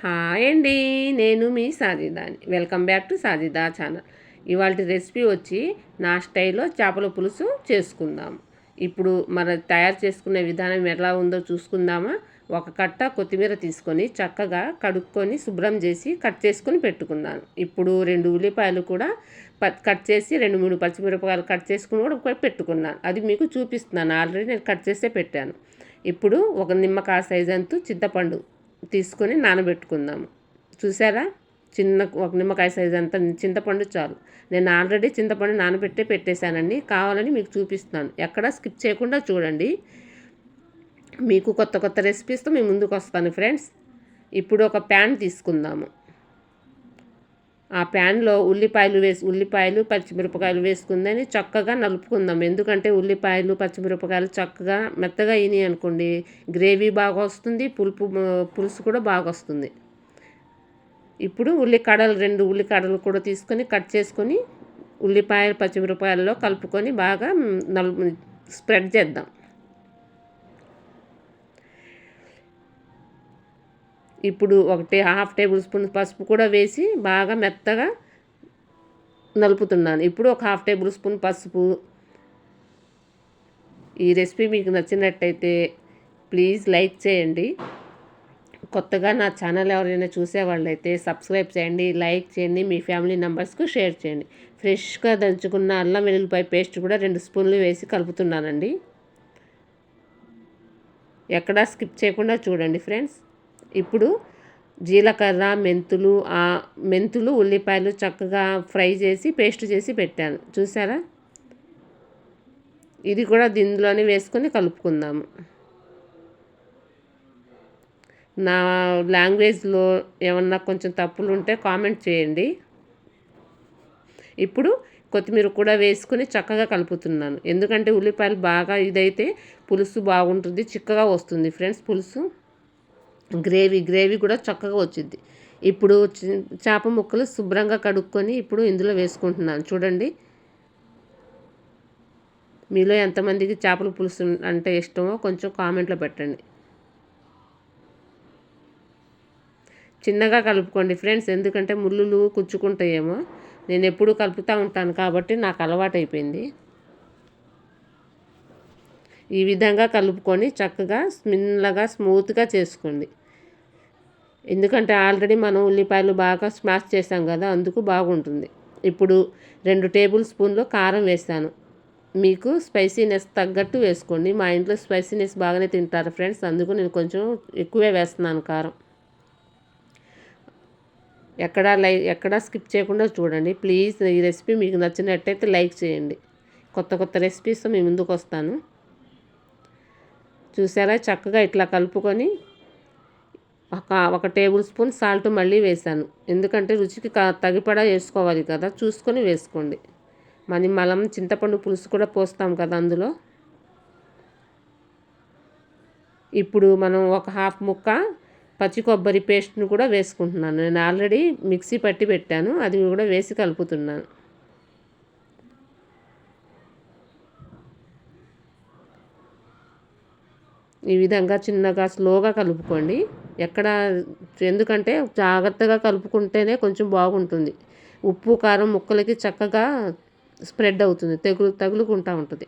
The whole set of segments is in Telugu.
హాయ్ అండి. నేను మీ సాజిదాని. Welcome back to Sajida channel. ఇవాళ రెసిపీ వచ్చి నా స్టైల్లో చేపల పులుసు చేసుకుందాము. ఇప్పుడు తయారు చేసుకునే విధానం ఎలా ఉందో చూసుకుందామా. ఒక కట్ట కొత్తిమీర తీసుకొని చక్కగా కడుక్కొని శుభ్రం చేసి కట్ చేసుకొని పెట్టుకున్నాను. ఇప్పుడు 2 ఉల్లిపాయలు కూడా కట్ చేసి 2, 3 పచ్చిమిరపకాయలు కట్ చేసుకుని కూడా పెట్టుకున్నాను. అది మీకు చూపిస్తున్నాను. ఆల్రెడీ నేను కట్ చేసే పెట్టాను. ఇప్పుడు ఒక నిమ్మకాయ సైజ్ అంతా చింతపండు తీసుకొని నానబెట్టుకుందాము. చూసారా, ఒక నిమ్మకాయ సైజ్ అంత చింతపండు చాలు. నేను ఆల్రెడీ చింతపండు పెట్టేశానండి. కావాలని మీకు చూపిస్తాను. ఎక్కడా స్కిప్ చేయకుండా చూడండి. మీకు కొత్త కొత్త రెసిపీస్తో మేము ముందుకు వస్తాను ఫ్రెండ్స్. ఇప్పుడు ఒక ప్యాన్ తీసుకుందాము. ఆ ప్యాన్లో ఉల్లిపాయలు పచ్చిమిరపకాయలు వేసుకుందని చక్కగా నలుపుకుందాం. ఎందుకంటే ఉల్లిపాయలు పచ్చిమిరపకాయలు చక్కగా మెత్తగా అయినాయి అనుకోండి, గ్రేవీ బాగా వస్తుంది, పులుసు కూడా బాగా వస్తుంది. ఇప్పుడు 2 ఉల్లికాడలు కూడా తీసుకొని కట్ చేసుకొని ఉల్లిపాయలు పచ్చిమిరపకాయల్లో కలుపుకొని బాగా స్ప్రెడ్ చేద్దాం. ఇప్పుడు ½ టేబుల్ స్పూన్ పసుపు కూడా వేసి బాగా మెత్తగా నలుపుతున్నాను. ఇప్పుడు ఒక ½ టేబుల్ స్పూన్ పసుపు. ఈ రెసిపీ మీకు నచ్చినట్టయితే ప్లీజ్ లైక్ చేయండి. కొత్తగా నా ఛానల్ ఎవరైనా చూసేవాళ్ళైతే సబ్స్క్రైబ్ చేయండి, లైక్ చేయండి, మీ ఫ్యామిలీ మెంబర్స్కు షేర్ చేయండి. ఫ్రెష్గా దంచుకున్న అల్లం వెల్లుల్లిపాయ పేస్ట్ కూడా 2 స్పూన్లు వేసి కలుపుతున్నానండి. ఎక్కడా స్కిప్ చేయకుండా చూడండి ఫ్రెండ్స్. ఇప్పుడు జీలకర్ర, మెంతులు, ఉల్లిపాయలు చక్కగా ఫ్రై చేసి పేస్ట్ చేసి పెట్టాను. చూసారా, ఇది కూడా దీనిలోనే వేసుకొని కలుపుకుందాము. నా లాంగ్వేజ్లో ఏమన్నా కొంచెం తప్పులు ఉంటే కామెంట్ చేయండి. ఇప్పుడు కొత్తిమీర కూడా వేసుకొని చక్కగా కలుపుతున్నాను. ఎందుకంటే ఉల్లిపాయలు బాగా ఇదైతే పులుసు బాగుంటుంది, చిక్కగా వస్తుంది ఫ్రెండ్స్. పులుసు గ్రేవీ కూడా చక్కగా వచ్చింది. ఇప్పుడు చేప ముక్కలు శుభ్రంగా కడుక్కొని ఇప్పుడు ఇందులో వేసుకుంటున్నాను. చూడండి, మీలో ఎంతమందికి చేపల పులుసు అంటే ఇష్టమో కొంచెం కామెంట్లో పెట్టండి. చిన్నగా కలుపుకోండి ఫ్రెండ్స్, ఎందుకంటే ముళ్ళులు కుచ్చుకుంటాయేమో. నేను ఎప్పుడూ కలుపుతూ ఉంటాను కాబట్టి నాకు అలవాటైపోయింది. ఈ విధంగా కలుపుకొని చక్కగా స్మూత్గా చేసుకోండి. ఎందుకంటే ఆల్రెడీ మనం ఉల్లిపాయలు బాగా స్మాష్ చేసాం కదా, అందుకు బాగుంటుంది. ఇప్పుడు 2 టేబుల్ స్పూన్లు కారం వేసాను. మీకు స్పైసీనెస్ తగ్గట్టు వేసుకోండి. మా ఇంట్లో స్పైసీనెస్ బాగానే తింటారు ఫ్రెండ్స్, అందుకు నేను కొంచెం ఎక్కువే వేస్తున్నాను కారం. ఎక్కడా స్కిప్ చేయకుండా చూడండి ప్లీజ్. ఈ రెసిపీ మీకు నచ్చినట్టయితే లైక్ చేయండి. కొత్త రెసిపీస్తో మీ ముందుకు వస్తాను. చూసారా, చక్కగా ఇట్లా కలుపుకొని ఒక టేబుల్ స్పూన్ సాల్ట్ మళ్ళీ వేసాను. ఎందుకంటే రుచికి తగిపడా వేసుకోవాలి కదా, చూసుకొని వేసుకోండి. మనం చింతపండు పులుసు కూడా పోస్తాం కదా అందులో. ఇప్పుడు మనం ఒక ½ ముక్క పచ్చి కొబ్బరి పేస్ట్ను కూడా వేసుకుంటున్నాను. నేను ఆల్రెడీ మిక్సీ పట్టి పెట్టాను, అది కూడా వేసి కలుపుతున్నాను. ఈ విధంగా చిన్నగా స్లోగా కలుపుకోండి. ఎందుకంటే జాగ్రత్తగా కలుపుకుంటేనే కొంచెం బాగుంటుంది. ఉప్పు కారం ముక్కలకి చక్కగా స్ప్రెడ్ అవుతుంది, తగులుకుంటూ ఉంటుంది.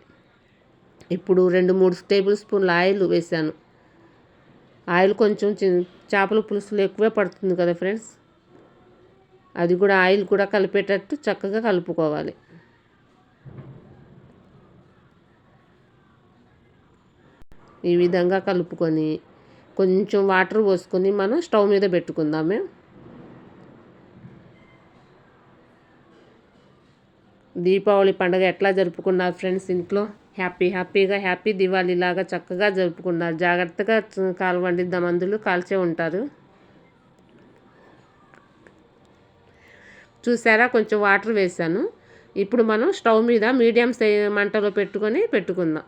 ఇప్పుడు 2-3 టేబుల్ స్పూన్ల ఆయిల్ వేసాను. ఆయిల్ కొంచెం చేపల పులుసులో ఎక్కువే పడుతుంది కదా ఫ్రెండ్స్, అది కూడా ఆయిల్ కూడా కలిపేటట్టు చక్కగా కలుపుకోవాలి. ఈ విధంగా కలుపుకొని కొంచెం వాటర్ పోసుకొని మనం స్టవ్ మీద పెట్టుకుందామే. దీపావళి పండుగ ఎట్లా జరుపుకున్నారు ఫ్రెండ్స్? ఇంట్లో హ్యాపీ దివాళీ లాగా చక్కగా జరుపుకున్నారు. జాగ్రత్తగా కాలవండి, దమందులు కాల్చే ఉంటారు. చూసారా, కొంచెం వాటర్ వేసాను. ఇప్పుడు మనం స్టవ్ మీద మీడియం మంటలో పెట్టుకుందాం.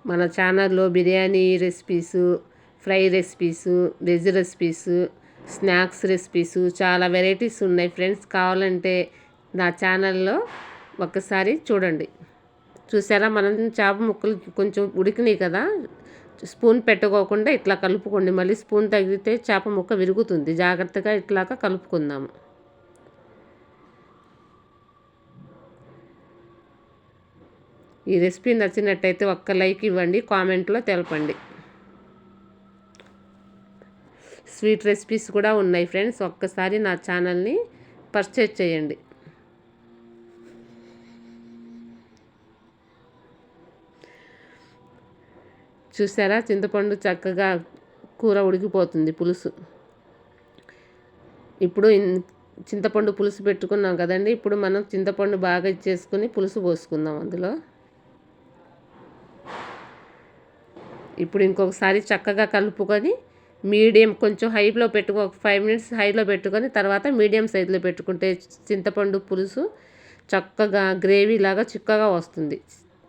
మన ఛానల్లో biryani recipes, fry recipes, veg recipes, snacks recipes చాలా వెరైటీస్ ఉన్నాయి ఫ్రెండ్స్. కావాలంటే నా ఛానల్లో ఒక్కసారి చూడండి. చూసారా, మనం చేప ముక్కలు కొంచెం ఉడికినాయి కదా, స్పూన్ పెట్టుకోకుండా ఇట్లా కలుపుకోండి. మళ్ళీ స్పూన్ తగిలితే చేప ముక్క విరుగుతుంది. జాగ్రత్తగా ఇట్లాగా కలుపుకుందాము. ఈ రెసిపీ నచ్చినట్టయితే ఒక్క లైక్ ఇవ్వండి, కామెంట్లో తెలపండి. స్వీట్ రెసిపీస్ కూడా ఉన్నాయి ఫ్రెండ్స్. ఒక్కసారి నా ఛానల్ని పర్చేజ్ చేయండి. చూసారా, చింతపండు చక్కగా కూర ఉడికిపోతుంది, పులుసు. ఇప్పుడు చింతపండు పులుసు పెట్టుకున్నాం కదండి. ఇప్పుడు మనం చింతపండు బాగా ఇచ్చేసుకుని పులుసు పోసుకుందాం అందులో. ఇప్పుడు ఇంకొకసారి చక్కగా కలుపుకొని మీడియం కొంచెం హైలో పెట్టుకో, ఒక 5 మినిట్స్ హైలో పెట్టుకొని తర్వాత మీడియం సైజులో పెట్టుకుంటే చింతపండు పులుసు చక్కగా గ్రేవీ లాగా చిక్కగా వస్తుంది.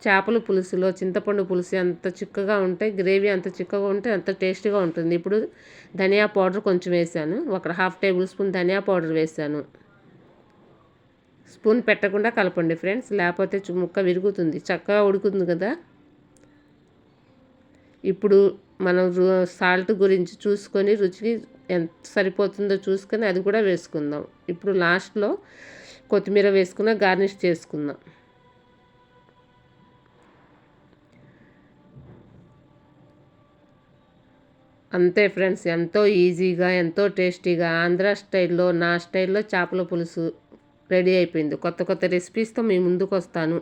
చేపల పులుసులో చింతపండు పులుసు అంత చిక్కగా ఉంటే, గ్రేవీ అంత చిక్కగా ఉంటే అంత టేస్టీగా ఉంటుంది. ఇప్పుడు ధనియా పౌడర్ కొంచెం వేసాను, ఒక 1/2 టేబుల్ స్పూన్ ధనియా పౌడర్ వేసాను. స్పూన్ పెట్టకుండా కలపండి ఫ్రెండ్స్, లేకపోతే ముక్క విరుగుతుంది. చక్కగా ఉడుకుతుంది కదా. ఇప్పుడు మనం సాల్ట్ గురించి చూసుకొని రుచికి ఎంత సరిపోతుందో చూసుకొని అది కూడా వేసుకుందాం. ఇప్పుడు లాస్ట్లో కొత్తిమీర వేసుకున్న గార్నిష్ చేసుకుందాం. అంతే ఫ్రెండ్స్, ఎంతో ఈజీగా ఎంతో టేస్టీగా ఆంధ్ర స్టైల్లో, నా స్టైల్లో చేపల పులుసు రెడీ అయిపోయింది. కొత్త కొత్త రెసిపీస్తో మీ ముందుకు వస్తాను.